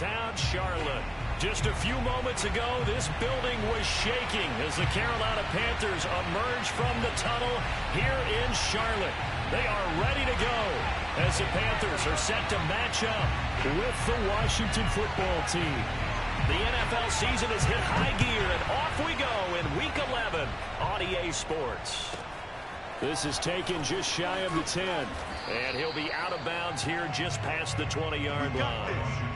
downtown Charlotte. Just a few moments ago, this building was shaking as the Carolina Panthers emerge from the tunnel here in Charlotte. They are ready to go as the Panthers are set to match up with the Washington football team. The NFL season has hit high gear, and off we go in Week 11 on EA Sports. This is taken just shy of the 10. And he'll be out of bounds here just past the 20-yard line.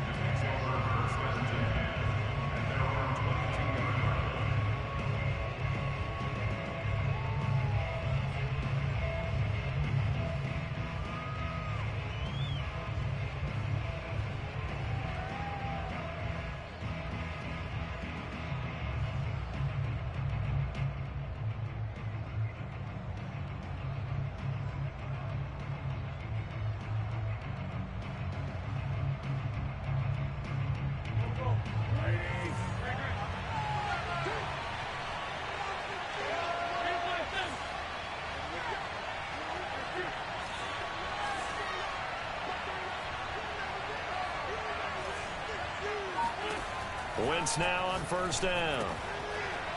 Wentz now on first down.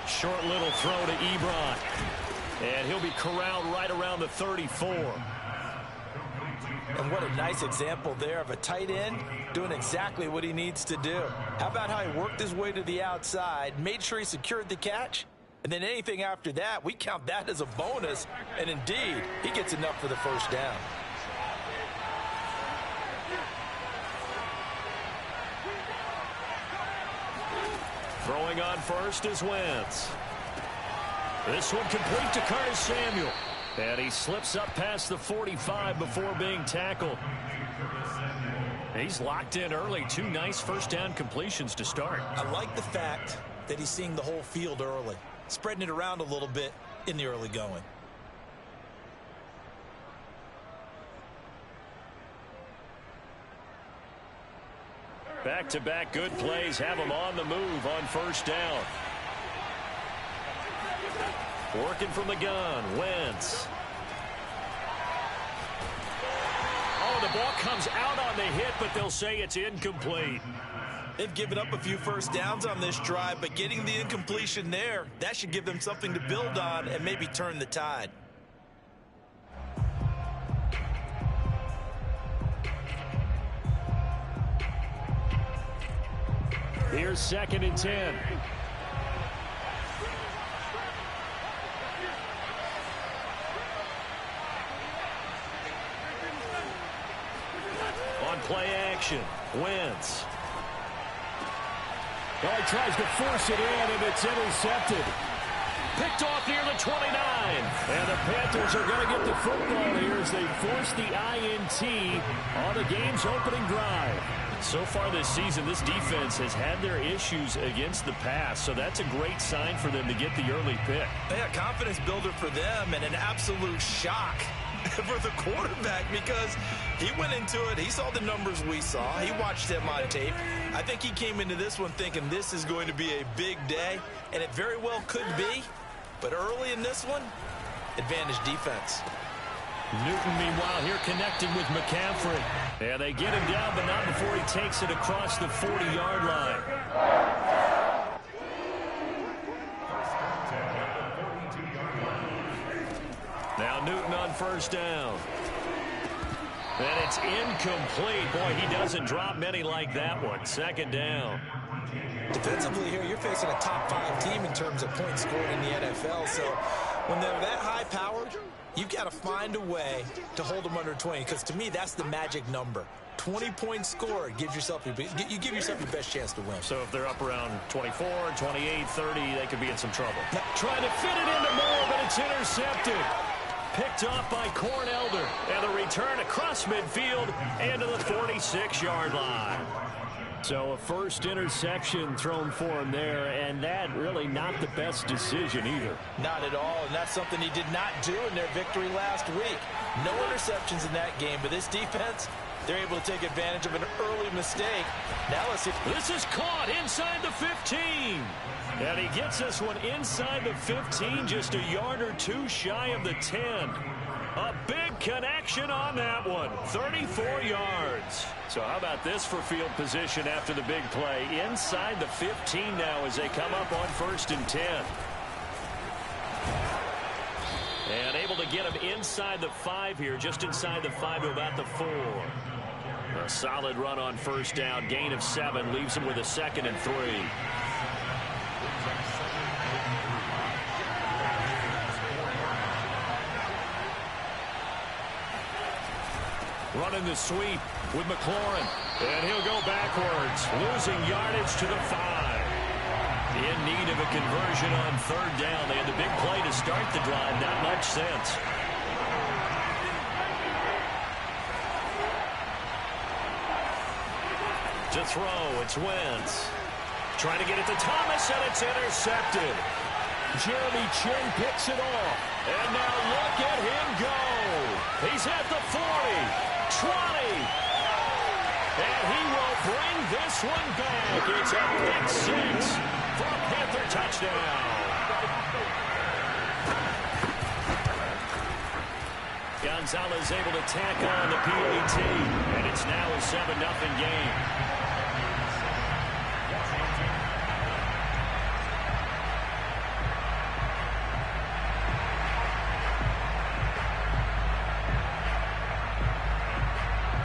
Short little throw to Ebron. And he'll be corralled right around the 34. And what a nice example there of a tight end doing exactly what he needs to do. How about how he worked his way to the outside, made sure he secured the catch, and then anything after that, we count that as a bonus. And indeed, he gets enough for the first down. Throwing on first is Wentz. This one complete to Curtis Samuel. And he slips up past the 45 before being tackled. He's locked in early. Two nice first down completions to start. I like the fact that he's seeing the whole field early, spreading it around a little bit in the early going. Back-to-back good plays have him on the move on first down. Working from the gun, Wentz. Oh, the ball comes out on the hit, but they'll say it's incomplete. They've given up a few first downs on this drive, but getting the incompletion there, that should give them something to build on and maybe turn the tide. Here's 2nd and 10. On play action, Wentz. Well, he tries to force it in, and it's intercepted. Picked off near the 29. And the Panthers are going to get the football here as they force the INT on the game's opening drive. So far this season, this defense has had their issues against the pass, so that's a great sign for them to get the early pick. Yeah, confidence builder for them and an absolute shock for the quarterback because he went into it. He saw the numbers we saw. He watched them on tape. I think he came into this one thinking this is going to be a big day, and it very well could be. But early in this one, advantage defense. Newton, meanwhile, here connected with McCaffrey. And they get him down, but not before he takes it across the 40-yard line. Now Newton on first down. And it's incomplete. Boy, he doesn't drop many like that one. 2nd down. Defensively here, you're facing a top-5 team in terms of points scored in the NFL. So when they're that high-powered, you've got to find a way to hold them under 20, because to me, that's the magic number. 20 points scored gives yourself you give yourself your best chance to win. So if they're up around 24, 28, 30, they could be in some trouble. Trying to fit it into Moore, but it's intercepted. Picked off by Cornelder. And the return across midfield and to the 46-yard line. So a first interception thrown for him there, and that really not the best decision either. Not at all, and that's something he did not do in their victory last week. No interceptions in that game, but this defense, they're able to take advantage of an early mistake. Now let's see. This is caught inside the 15. And he gets this one inside the 15, just a yard or two shy of the 10. A big connection on that one. 34 yards. So how about this for field position after the big play? Inside the 15 now as they come up on 1st and 10. And able to get him inside the 5 here, just inside the 5 to about the 4. A solid run on 1st down. Gain of 7 leaves him with a 2nd and 3. Running the sweep with McLaurin. And he'll go backwards, losing yardage to the 5. In need of a conversion on 3rd down. They had the big play to start the drive. Not much sense. To throw, it's Wentz. Trying to get it to Thomas, and it's intercepted. Jeremy Chin picks it off. And now look at him go. He's at the 40, 20. And he will bring this one back. It's a pick 6 for a Panther touchdown. Gonzalez able to tack on the PAT. And it's now a 7-0 game.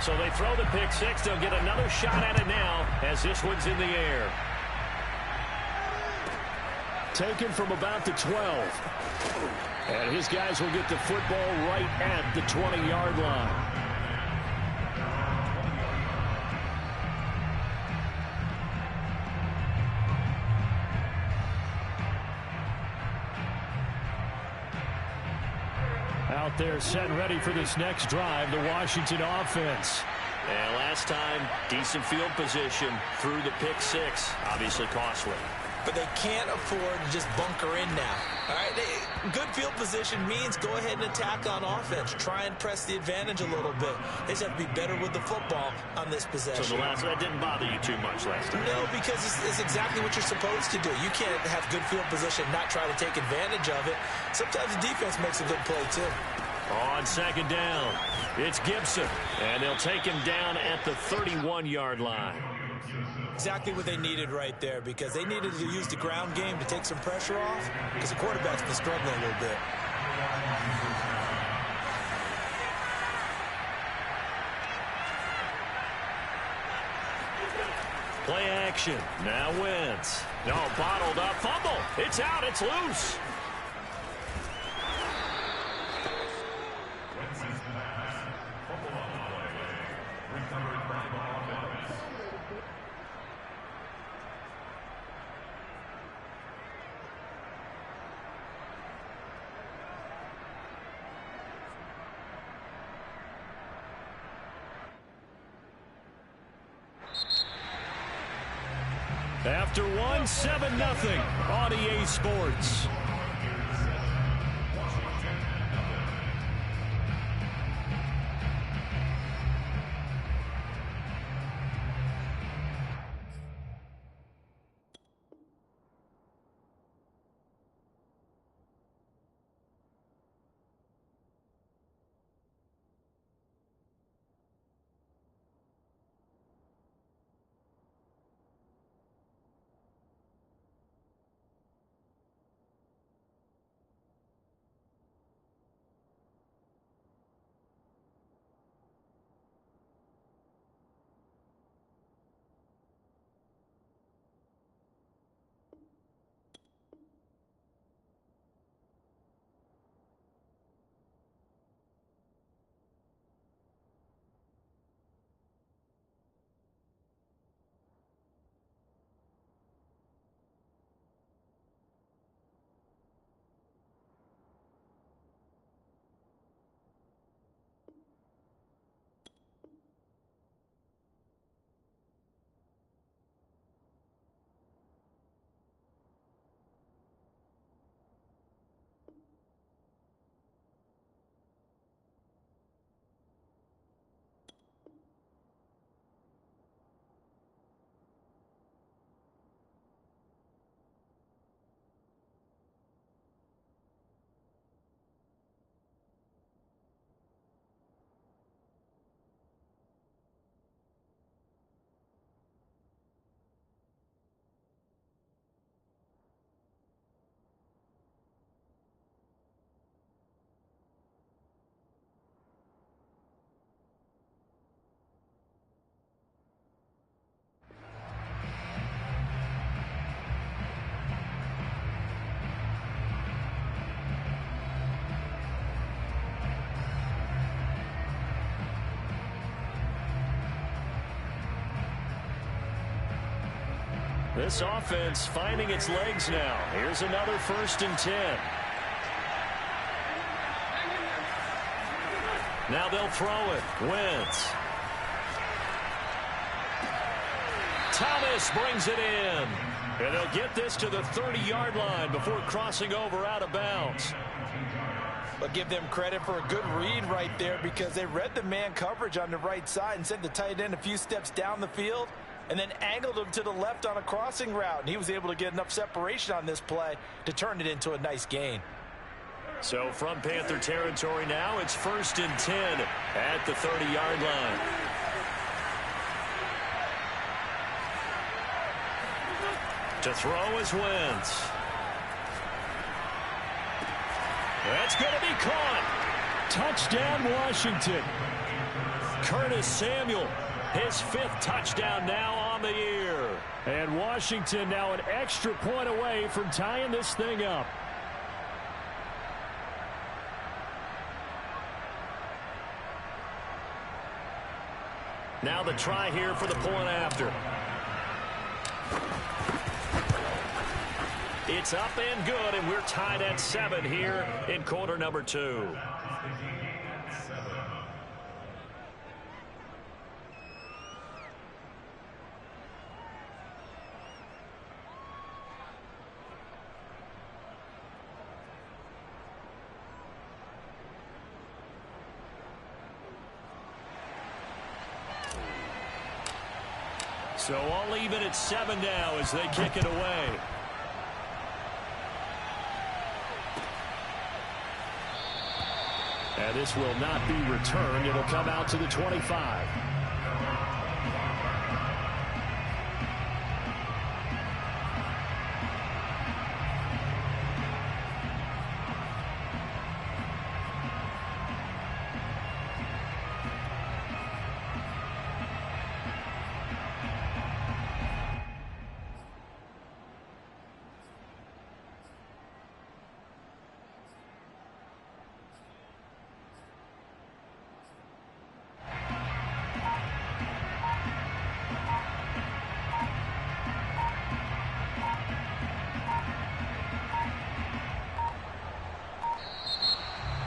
So they throw the pick 6. They'll get another shot at it now as this one's in the air. Taken from about the 12. And his guys will get the football right at the 20-yard line. Out there set and ready for this next drive, the Washington offense. And last time, decent field position through the pick 6. Obviously costly. But they can't afford to just bunker in now. All right, good field position means go ahead and attack on offense. Try and press the advantage a little bit. They just have to be better with the football on this possession. So that didn't bother you too much last time? No, because it's exactly what you're supposed to do. You can't have good field position, not try to take advantage of it. Sometimes the defense makes a good play, too. On 2nd down, it's Gibson. And they'll take him down at the 31-yard line. Exactly what they needed right there, because they needed to use the ground game to take some pressure off, because the quarterback's been struggling a little bit. Play action. Now Wentz. No, bottled up. Fumble. It's out. It's loose. After one, 7-0 on EA Sports. This offense finding its legs now. Here's another 1st and 10. Now they'll throw it. Wentz. Thomas brings it in. And they'll get this to the 30-yard line before crossing over out of bounds. But give them credit for a good read right there, because they read the man coverage on the right side and sent the tight end a few steps down the field and then angled him to the left on a crossing route. And he was able to get enough separation on this play to turn it into a nice gain. So from Panther territory now, it's 1st and 10 at the 30-yard line. To throw is Wentz. That's going to be caught. Touchdown, Washington. Curtis Samuel, his 5th touchdown now on the year. And Washington now an extra point away from tying this thing up. Now the try here for the point after. It's up and good, and we're tied at 7 here in quarter number 2. So all even at 7 now as they kick it away. And this will not be returned. It'll come out to the 25.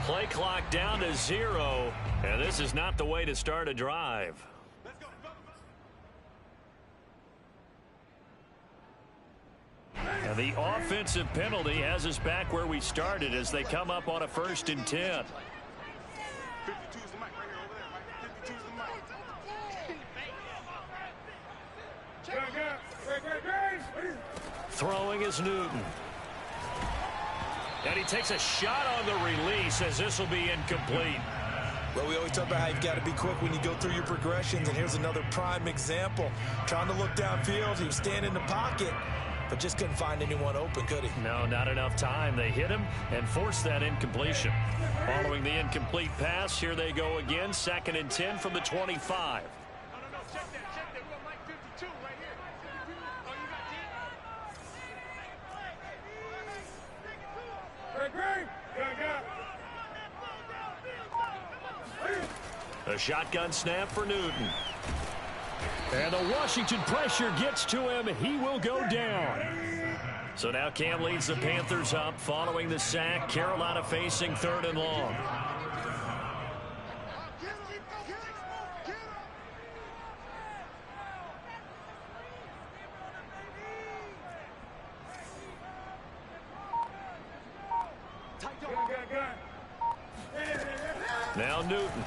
Play clock down to 0, and this is not the way to start a drive. And the offensive penalty has us back where we started as they come up on a 1st and 10. Throwing is Newton. And he takes a shot on the release as this will be incomplete. Well, we always talk about how you've got to be quick when you go through your progressions, and here's another prime example. Trying to look downfield, he was standing in the pocket, but just couldn't find anyone open, could he? No, not enough time. They hit him and forced that incompletion. Following the incomplete pass, here they go again, 2nd and 10 from the 25. A shotgun snap for Newton. And the Washington pressure gets to him. He will go down. So now Cam leads the Panthers up following the sack. Carolina facing 3rd and long. Now Newton.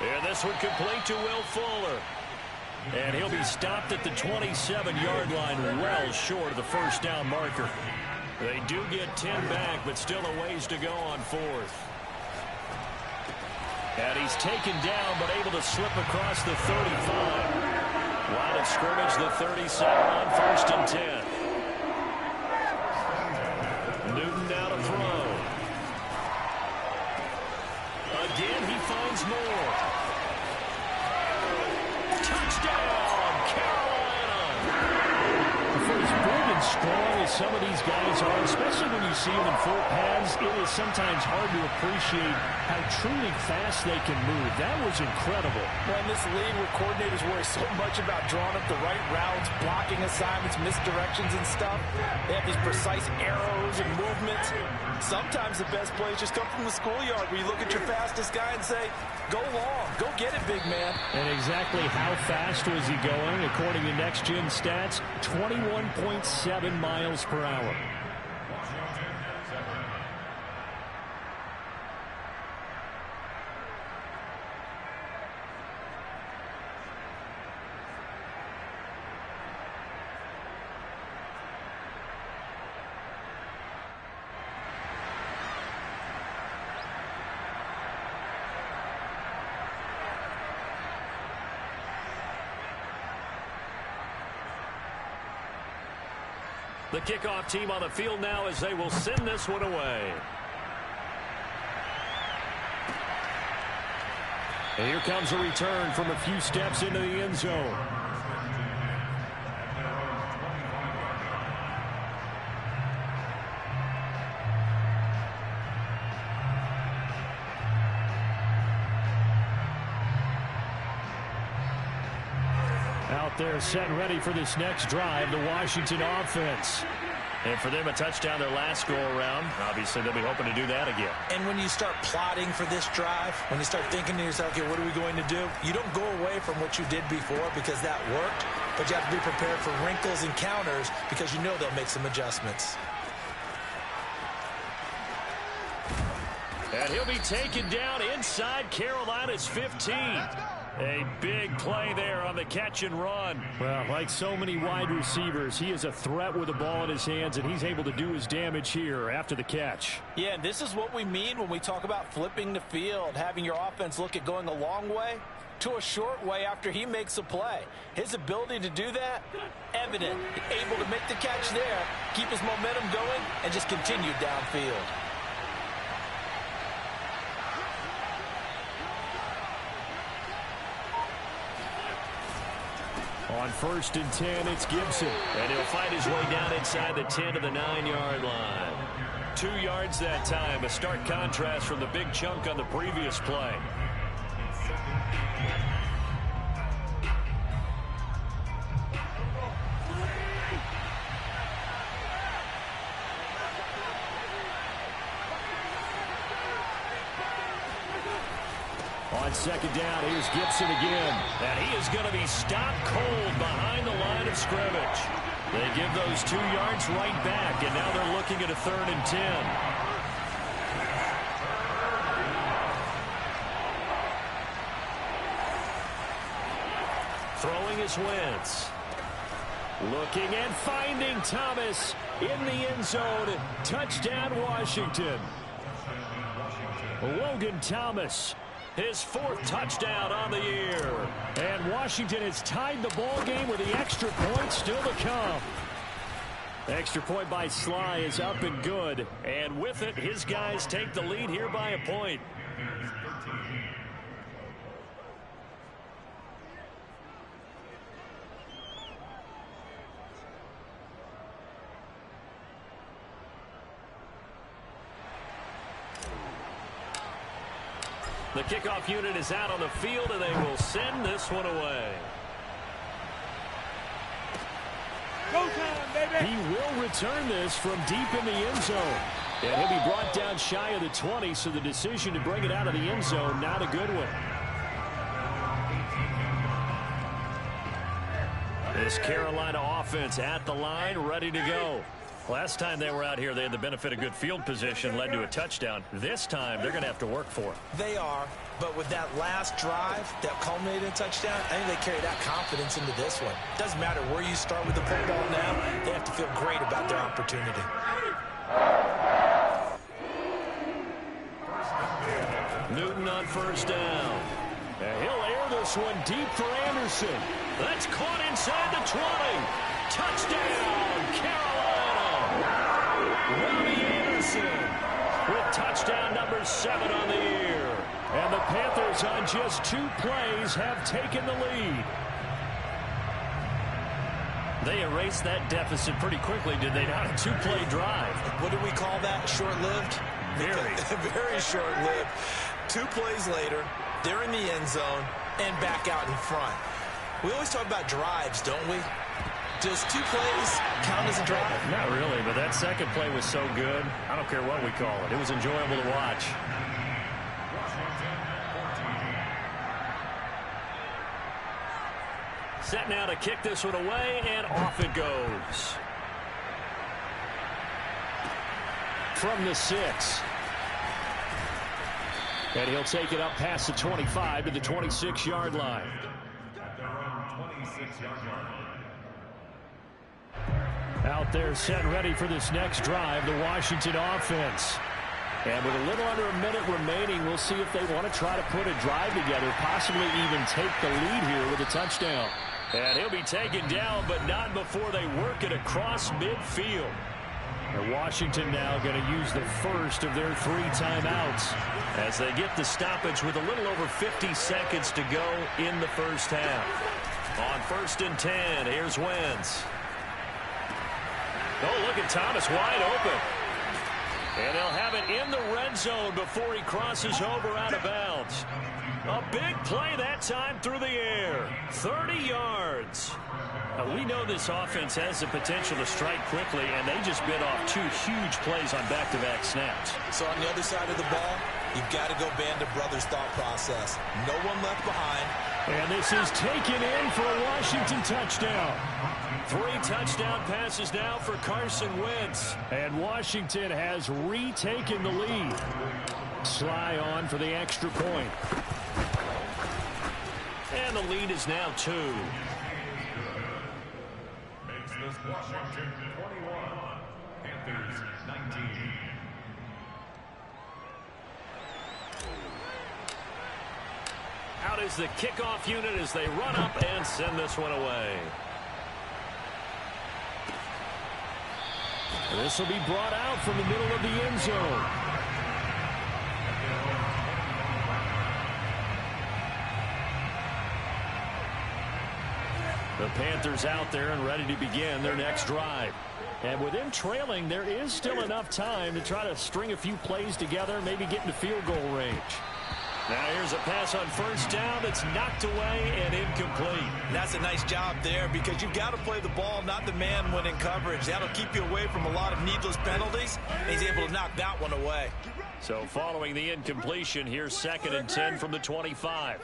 And this one complete to Will Fuller. And he'll be stopped at the 27-yard line, well short of the 1st down marker. They do get 10 back, but still a ways to go on 4th. And he's taken down, but able to slip across the 35. Line of scrimmage, the 37 on 1st and 10. Newton now to throw. Again, he finds more. Touchdown, Carolina! For as big and strong as some of these guys are, especially when you see them in full pads, it is sometimes hard to appreciate how truly fast they can move. That was incredible. Well, in this league where coordinators worry so much about drawing up the right routes, blocking assignments, misdirections and stuff, they have these precise arrows and movements. Sometimes the best plays just come from the schoolyard where you look at your fastest guy and say, go long, go get it, big man. And exactly how fast was he going? According to Next Gen Stats, 21.7 miles per hour. The kickoff team on the field now as they will send this one away. And here comes a return from a few steps into the end zone. Out there set and ready for this next drive, the Washington offense. And for them, a touchdown their last go-around. Obviously, they'll be hoping to do that again. And when you start plotting for this drive, when you start thinking to yourself, okay, what are we going to do? You don't go away from what you did before because that worked, but you have to be prepared for wrinkles and counters because you know they'll make some adjustments. And he'll be taken down inside Carolina's 15. A big play there on the catch and run. Well, like so many wide receivers, he is a threat with the ball in his hands, and he's able to do his damage here after the catch. Yeah, and this is what we mean when we talk about flipping the field, having your offense look at going a long way to a short way after he makes a play. His ability to do that, evident. Able to make the catch there, keep his momentum going, and just continue downfield. On 1st and 10, it's Gibson. And he'll fight his way down inside the 10 to the 9-yard line. 2 yards that time. A stark contrast from the big chunk on the previous play. On 2nd down, here's Gibson again. And he is going to be stopped cold behind the line of scrimmage. They give those 2 yards right back, and now they're looking at a 3rd and 10. Throwing his Wentz. Looking and finding Thomas in the end zone. Touchdown, Washington. Logan Thomas. His 4th touchdown on the year. And Washington has tied the ball game with the extra point still to come. Extra point by Sly is up and good. And with it, his guys take the lead here by a point. The kickoff unit is out on the field, and they will send this one away. Go time, baby! He will return this from deep in the end zone. And he'll be brought down shy of the 20, so the decision to bring it out of the end zone, not a good one. This Carolina offense at the line, ready to go. Last time they were out here, they had the benefit of good field position, led to a touchdown. This time, they're going to have to work for it. They are, but with that last drive that culminated in a touchdown, I think they carry that confidence into this one. Doesn't matter where you start with the football now, they have to feel great about their opportunity. Newton on 1st down. And he'll air this one deep for Anderson. That's caught inside the 20. Touchdown, Carolina. Robbie Anderson with touchdown number 7 on the year. And the Panthers on just 2 plays have taken the lead. They erased that deficit pretty quickly, did they not? A 2-play drive. What do we call that? Short-lived? Very. Very short-lived. 2 plays later, they're in the end zone and back out in front. We always talk about drives, don't we? Does 2 plays count as a drive? Not really, but that second play was so good. I don't care what we call it. It was enjoyable to watch. Set now to kick this one away, and off it goes. From the 6. And he'll take it up past the 25 to the 26-yard line. Out there set ready for this next drive, the Washington offense. And with a little under a minute remaining, we'll see if they want to try to put a drive together, possibly even take the lead here with a touchdown. And he'll be taken down, but not before they work it across midfield. And Washington now going to use the first of their 3 timeouts as they get the stoppage with a little over 50 seconds to go in the first half. On 1st and 10, here's Wentz. Oh, look at Thomas wide open. And they'll have it in the red zone before he crosses over out of bounds. A big play that time through the air. 30 yards. Now, we know this offense has the potential to strike quickly, and they just bit off 2 huge plays on back-to-back snaps. So on the other side of the ball, you've got to go Band of Brothers thought process. No one left behind. And this is taken in for a Washington touchdown. 3 touchdown passes now for Carson Wentz. And Washington has retaken the lead. Sly on for the extra point. And the lead is now 2. Makes this Washington 21, Panthers 19. Out is the kickoff unit as they run up and send this one away. This will be brought out from the middle of the end zone. The Panthers out there and ready to begin their next drive. And with them trailing, there is still enough time to try to string a few plays together, maybe get into field goal range. Now here's a pass on 1st down that's knocked away and incomplete. That's a nice job there because you've got to play the ball, not the man when in coverage. That'll keep you away from a lot of needless penalties. And he's able to knock that one away. So following the incompletion, here's 2nd and 10 from the 25.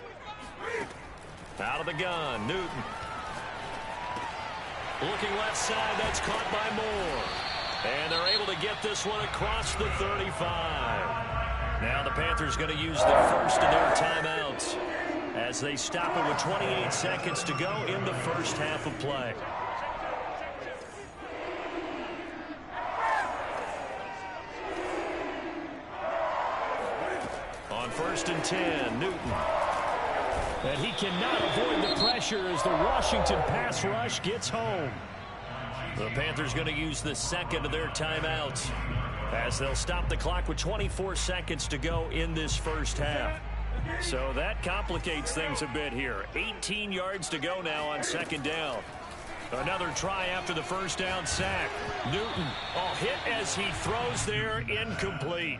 Out of the gun, Newton. Looking left side, that's caught by Moore. And they're able to get this one across the 35. Now the Panthers going to use the first of their timeouts as they stop it with 28 seconds to go in the first half of play. On 1st and 10, Newton. And he cannot avoid the pressure as the Washington pass rush gets home. The Panthers going to use the second of their timeouts as they'll stop the clock with 24 seconds to go in this first half. So that complicates things a bit here. 18 yards to go now on 2nd down. Another try after the 1st down sack. Newton, hit as he throws there, incomplete.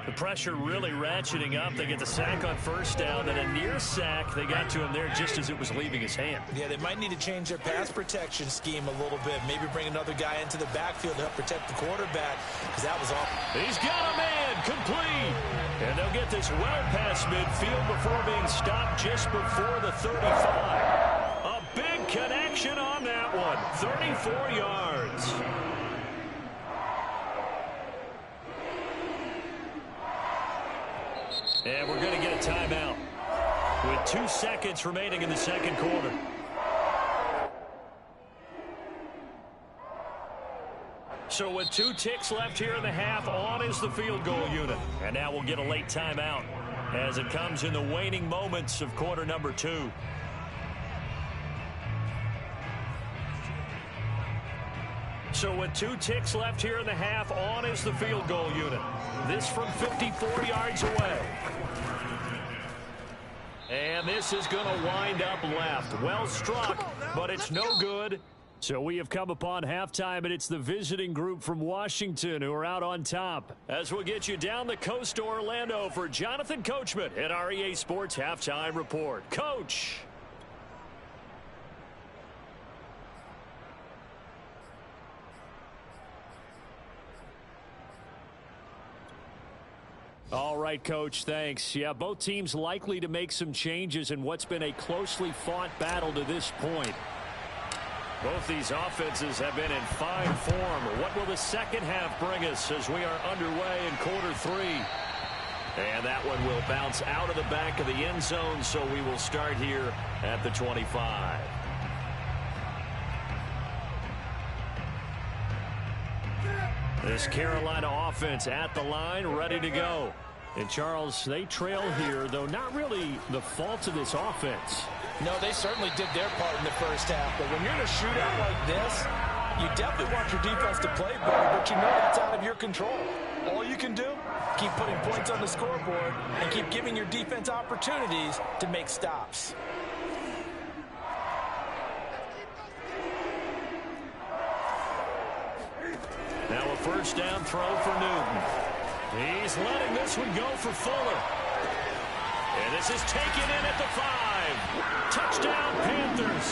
The pressure really ratcheting up. They get the sack on 1st down, and a near sack. They got to him there just as it was leaving his hand. Yeah, they might need to change their pass protection scheme a little bit. Maybe bring another guy into the backfield to help protect the quarterback, because that was all. He's got a man, complete. And they'll get this well past midfield before being stopped just before the 35. A big connection on that one. 34 yards. And we're going to get a timeout with 2 seconds remaining in the 2nd quarter. So with 2 ticks left here in the half, on is the field goal unit. And now we'll get a late timeout as it comes in the waning moments of quarter number 2. So with 2 ticks left here in the half, on is the field goal unit. This from 54 yards away. And this is going to wind up left. Well struck, but it's no good. So we have come upon halftime, and it's the visiting group from Washington who are out on top. As we'll get you down the coast to Orlando for Jonathan Coachman at our EA Sports Halftime Report. Coach! All right, Coach, thanks. Yeah, both teams likely to make some changes in what's been a closely fought battle to this point. Both these offenses have been in fine form. What will the second half bring us as we are underway in quarter three? And that one will bounce out of the back of the end zone, so we will start here at the 25. This Carolina offense at the line, ready to go. And, Charles, they trail here, though not really the fault of this offense. No, they certainly did their part in the first half. But when you're in a shootout like this, you definitely want your defense to play better, but you know that's out of your control. All you can do, keep putting points on the scoreboard and keep giving your defense opportunities to make stops. Now a first down throw for Newton. He's letting this one go for Fuller. And this is taken in at the 5. Touchdown, Panthers.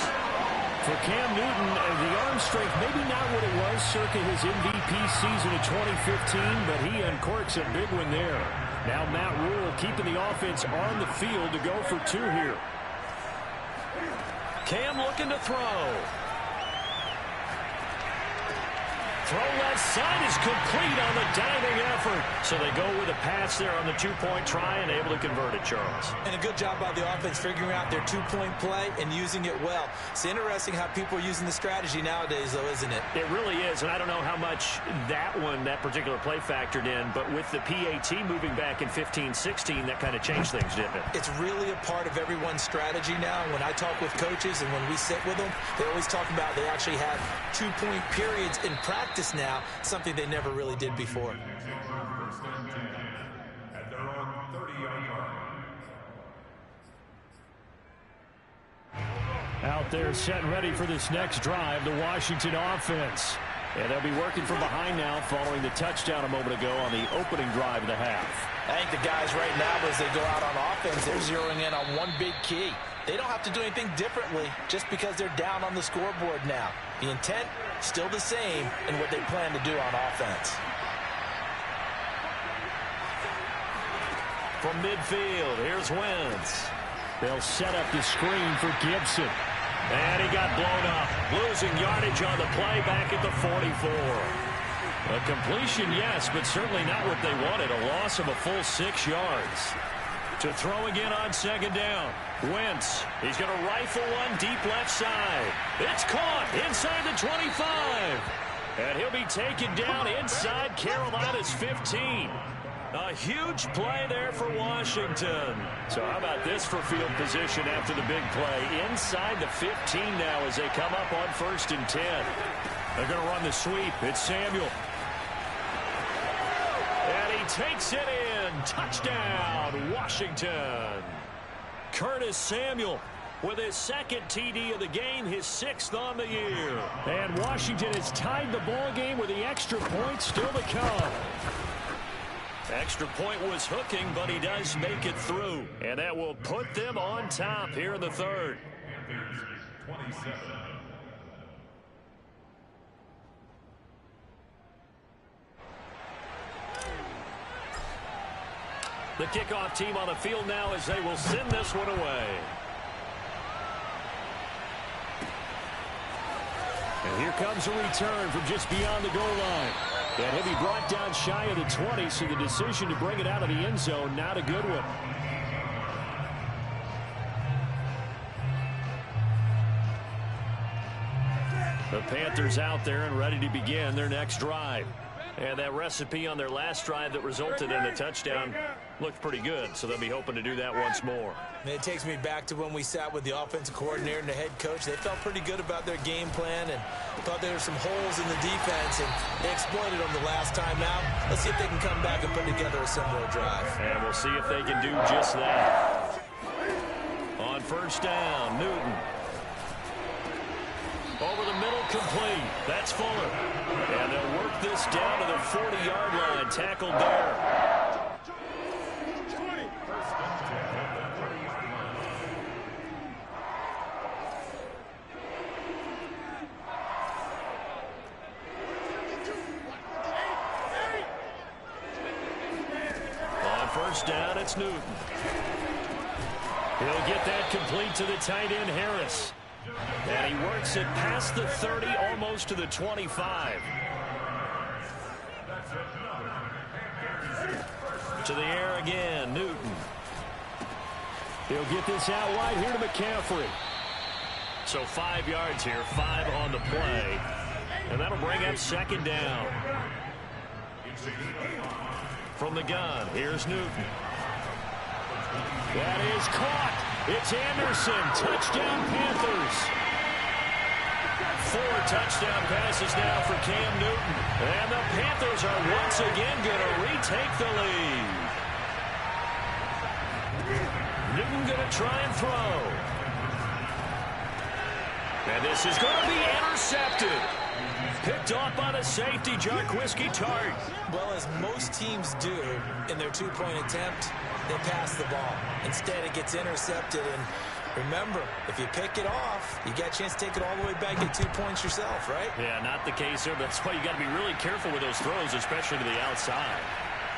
For Cam Newton, the arm strength, maybe not what it was circa his MVP season of 2015, but he uncorks a big one there. Now Matt Rule keeping the offense on the field to go for 2 here. Cam looking to throw. Throw left side is complete on the diving effort. So they go with a pass there on the 2-point try and able to convert it, Charles. And a good job by the offense figuring out their 2-point play and using it well. It's interesting how people are using the strategy nowadays, though, isn't it? It really is, and I don't know how much that particular play factored in, but with the PAT moving back in 15-16, that kind of changed things, didn't it? It's really a part of everyone's strategy now. When I talk with coaches and when we sit with them, they always talk about they actually have 2-point periods in practice now, something they never really did before. At their own 30-yard line. Out there set and ready for this next drive, the Washington offense. And they'll be working from behind now following the touchdown a moment ago on the opening drive of the half. I think the guys right now, as they go out on offense, they're zeroing in on one big key. They don't have to do anything differently just because they're down on the scoreboard now. The intent, still the same in what they plan to do on offense. From midfield, here's Wentz. They'll set up the screen for Gibson. And he got blown up. Losing yardage on the play back at the 44. A completion, yes, but certainly not what they wanted. A loss of a full 6 yards. To throw again on second down. Wentz, he's going to rifle one deep left side. It's caught inside the 25. And he'll be taken down inside Carolina's 15. A huge play there for Washington. So how about this for field position after the big play? Inside the 15 now as they come up on 1st and 10. They're going to run the sweep. It's Samuel. And he takes it in. Touchdown, Washington. Curtis Samuel with his 2nd TD of the game, his 6th on the year. And Washington has tied the ball game with the extra point still to come. Extra point was hooking, but he does make it through. And that will put them on top here in the 3rd. Panthers 27. The kickoff team on the field now as they will send this one away. And here comes a return from just beyond the goal line. And he'll be brought down shy of the 20, so the decision to bring it out of the end zone, not a good one. The Panthers out there and ready to begin their next drive. And that recipe on their last drive that resulted in a touchdown looked pretty good, so they'll be hoping to do that once more. And it takes me back to when we sat with the offensive coordinator and the head coach. They felt pretty good about their game plan and thought there were some holes in the defense, and they exploited them the last time out. Let's see if they can come back and put together a similar drive. And we'll see if they can do just that. On 1st down, Newton. Over the middle incomplete. That's Fuller. And they'll work this down to the 40-yard line. Tackled there. On first down, it's Newton. He'll get that complete to the tight end, Harris. And he works it past the 30, almost to the 25. To the air again, Newton. He'll get this out wide here to McCaffrey. So 5 yards here, 5 on the play. And that'll bring up second down. From the gun, here's Newton. That is caught. It's Anderson. Touchdown, Panthers. 4 touchdown passes now for Cam Newton. And the Panthers are once again going to retake the lead. Newton going to try and throw. And this is going to be intercepted. Picked off by the safety, Jarquiski Tart. Well, as most teams do in their two-point attempt, they pass the ball. Instead, it gets intercepted. And remember, if you pick it off, you got a chance to take it all the way back, get 2 points yourself, right? Yeah, not the case there. That's why you got to be really careful with those throws, especially to the outside.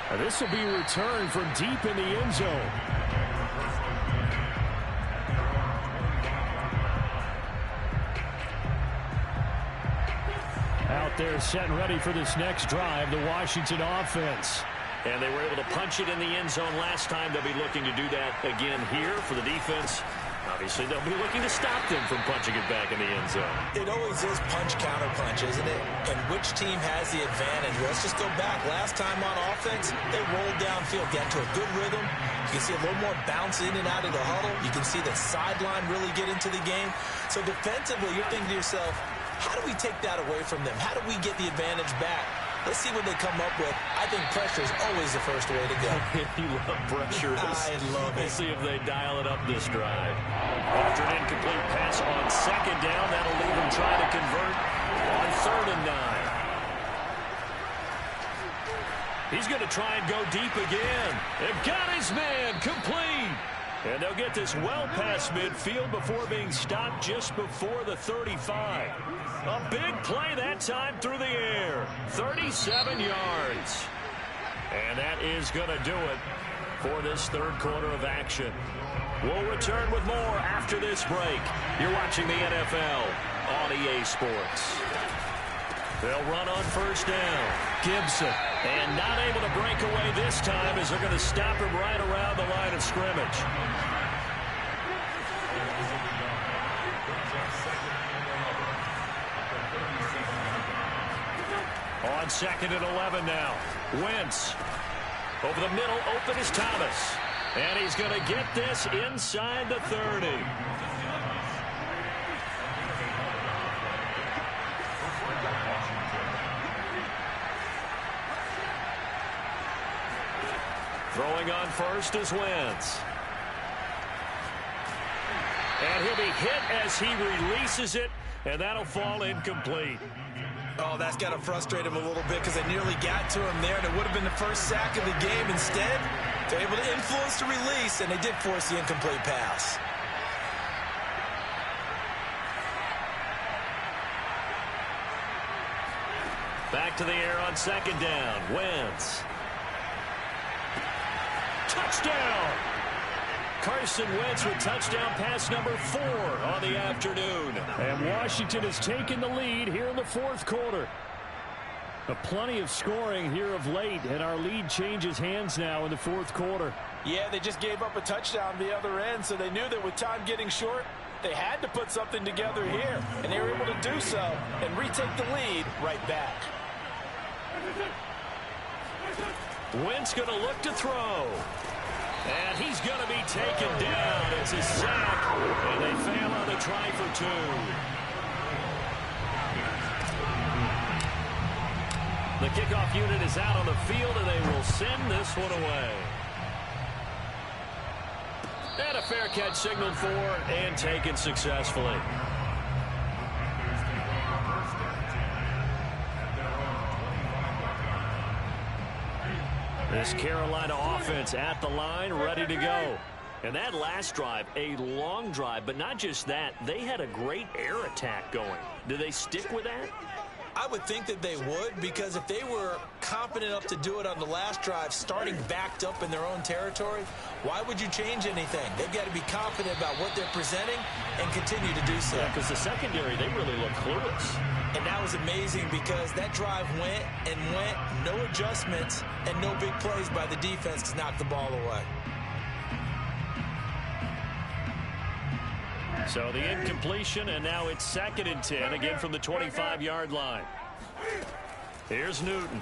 Now, this will be returned from deep in the end zone. Out there set and ready for this next drive, the Washington offense. And they were able to punch it in the end zone last time. They'll be looking to do that again here for the defense. Obviously, they'll be looking to stop them from punching it back in the end zone. It always is punch-counter-punch, isn't it? And which team has the advantage? Let's just go back. Last time on offense, they rolled downfield, got into a good rhythm. You can see a little more bounce in and out of the huddle. You can see the sideline really get into the game. So defensively, you're thinking to yourself, how do we take that away from them? How do we get the advantage back? Let's see what they come up with. I think pressure is always the first way to go. You love pressure. I love it. We'll see if they dial it up this drive. After an incomplete pass on second down, that'll leave them trying to convert on 3rd and 9. He's going to try and go deep again. They've got his man complete. And they'll get this well past midfield before being stopped just before the 35. A big play that time through the air. 37 yards. And that is going to do it for this third quarter of action. We'll return with more after this break. You're watching the NFL on EA Sports. They'll run on first down. Gibson. And not able to break away this time as they're going to stop him right around the line of scrimmage. On 2nd and 11 now. Wentz. Over the middle, open is Thomas. And he's going to get this inside the 30. Throwing on first is Wentz. And he'll be hit as he releases it, and that'll fall incomplete. Oh, that's got to frustrate him a little bit because they nearly got to him there, and it would have been the first sack of the game. Instead, they're able to influence the release, and they did force the incomplete pass. Back to the air on second down. Wentz. Touchdown! Carson Wentz with touchdown pass number 4 on the afternoon. And Washington has taken the lead here in the fourth quarter. Plenty of scoring here of late, and our lead changes hands now in the fourth quarter. Yeah, they just gave up a touchdown the other end, so they knew that with time getting short, they had to put something together here, and they were able to do so and retake the lead right back. Wentz going to look to throw. And he's going to be taken down. It's a sack, and they fail on the try for 2. The kickoff unit is out on the field, and they will send this one away. And a fair catch signaled for and taken successfully. This Carolina offense at the line, ready to go. And that last drive, a long drive, but not just that. They had a great air attack going. Do they stick with that? I would think that they would, because if they were confident enough to do it on the last drive, starting backed up in their own territory, why would you change anything? They've got to be confident about what they're presenting and continue to do so. Yeah, because the secondary, they really look clueless. And that was amazing because that drive went and went, no adjustments, and no big plays by the defense to knock the ball away. So the incompletion, and now it's 2nd and 10, again from the 25-yard line. Here's Newton.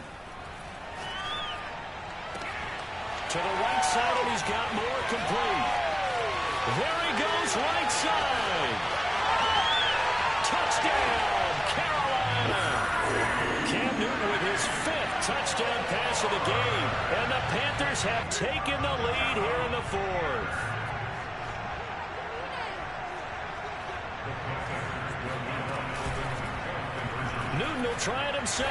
To the right side, and he's got more complete. There he goes, right side. Touchdown, Carolina. Cam Newton with his 5th touchdown pass of the game. And the Panthers have taken the lead here in the 4th. Newton will try it himself.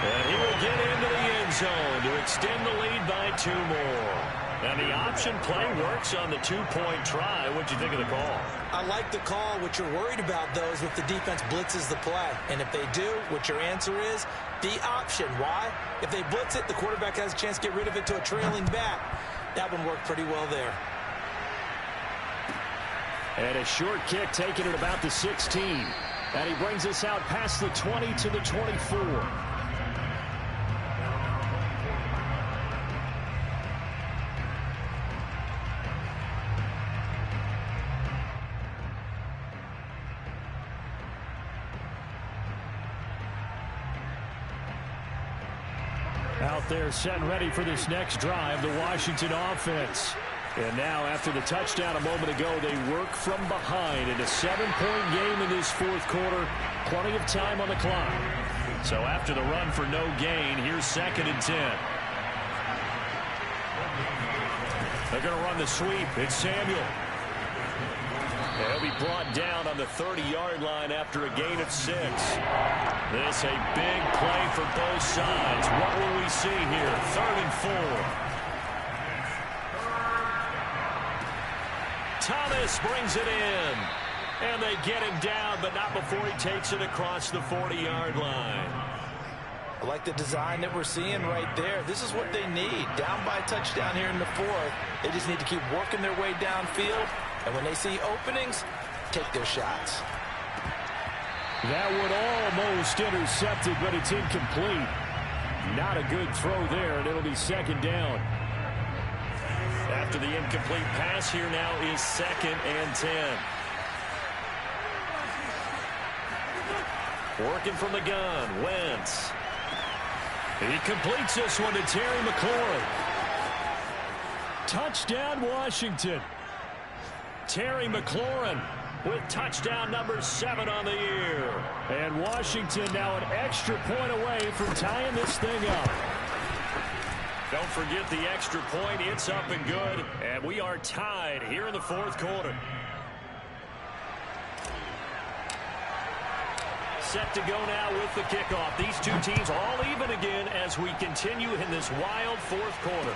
And he will get into the end zone to extend the lead by 2 more. And the option play works on the 2-point try. What'd you think of the call? I like the call. What you're worried about, though, is if the defense blitzes the play. And if they do, what your answer is, the option. Why? If they blitz it, the quarterback has a chance to get rid of it to a trailing back. That one worked pretty well there. And a short kick taken at about the 16. And he brings us out past the 20 to the 24. Out there set and ready for this next drive, the Washington offense. And now, after the touchdown a moment ago, they work from behind in a 7-point game in this 4th quarter. Plenty of time on the clock. So after the run for no gain, here's 2nd and 10. They're going to run the sweep. It's Samuel. He'll be brought down on the 30-yard line after a gain of 6. This a big play for both sides. What will we see here? 3rd and 4. Thomas brings it in. And they get him down, but not before he takes it across the 40-yard line. I like the design that we're seeing right there. This is what they need. Down by a touchdown here in the 4th. They just need to keep working their way downfield. And when they see openings, take their shots. That one almost intercepted, but it's incomplete. Not a good throw there, and it'll be 2nd down. After the incomplete pass, here now is 2nd and 10. Working from the gun, Wentz. He completes this one to Terry McLaurin. Touchdown, Washington. Terry McLaurin with touchdown number 7 on the year. And Washington now an extra point away from tying this thing up. Don't forget the extra point. It's up and good. And we are tied here in the 4th quarter. Set to go now with the kickoff. These two teams all even again as we continue in this wild 4th quarter.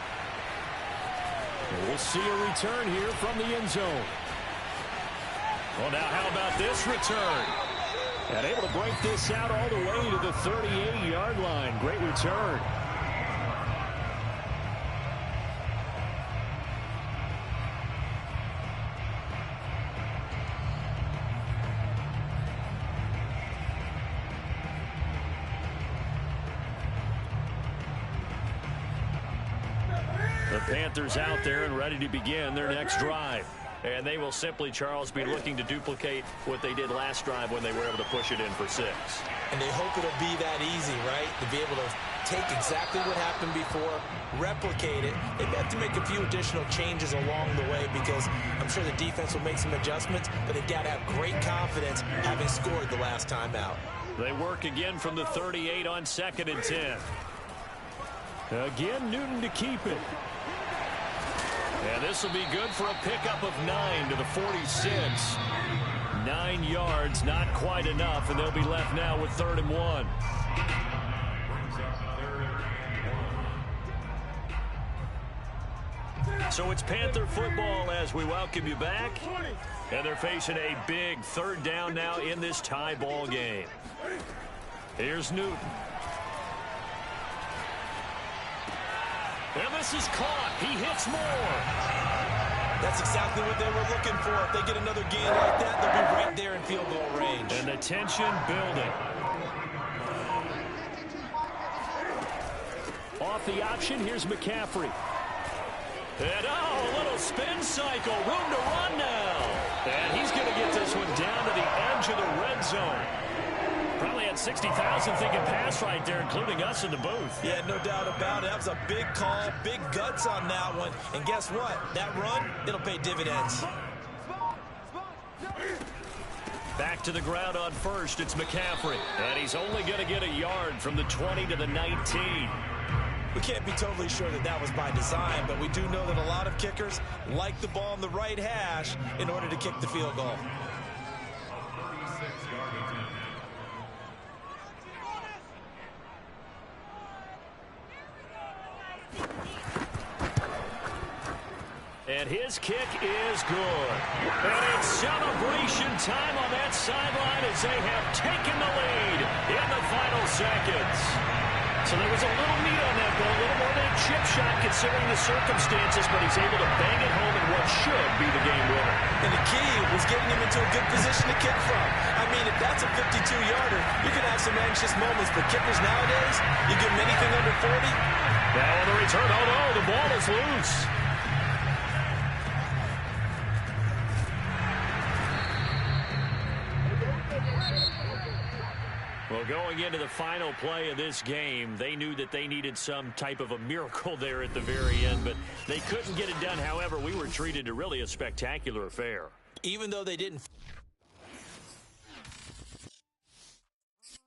We'll see a return here from the end zone. Well, now how about this return? And able to break this out all the way to the 38-yard line. Great return. The Panthers out there and ready to begin their next drive. And they will simply, Charles, be looking to duplicate what they did last drive when they were able to push it in for 6. And they hope it'll be that easy, right? To be able to take exactly what happened before, replicate it. They have to make a few additional changes along the way because I'm sure the defense will make some adjustments, but they've got to have great confidence having scored the last time out. They work again from the 38 on 2nd and 10. Again, Newton to keep it. And this will be good for a pickup of 9 to the 46. 9 yards, not quite enough, and they'll be left now with 3rd and 1. So it's Panther football as we welcome you back. And they're facing a big third down now in this tie ball game. Here's Newton. And this is caught. He hits more. That's exactly what they were looking for. If they get another gain like that, they'll be right there in field goal range. And the tension building. Off the option, here's McCaffrey. And a little spin cycle. Room to run now. And he's going to get this one down to the edge of the red zone. Probably had 60,000 thinking pass right there, including us in the booth. Yeah, no doubt about it. That was a big call, big guts on that one. And guess what? That run, it'll pay dividends. Back to the ground on first. It's McCaffrey. And he's only going to get a yard from the 20 to the 19. We can't be totally sure that that was by design, but we do know that a lot of kickers like the ball on the right hash in order to kick the field goal. And his kick is good. And it's celebration time on that sideline as they have taken the lead in the final seconds. So there was a little meat on that ball, a little more than a chip shot considering the circumstances, but he's able to bang it home in what should be the game winner. And the key was getting him into a good position to kick from. I mean, if that's a 52-yarder, you can have some anxious moments, but kickers nowadays, you give them anything under 40. Now on the return, oh no, the ball is loose. Well, going into the final play of this game, they knew that they needed some type of a miracle there at the very end, but they couldn't get it done. However, we were treated to really a spectacular affair. Even though they didn't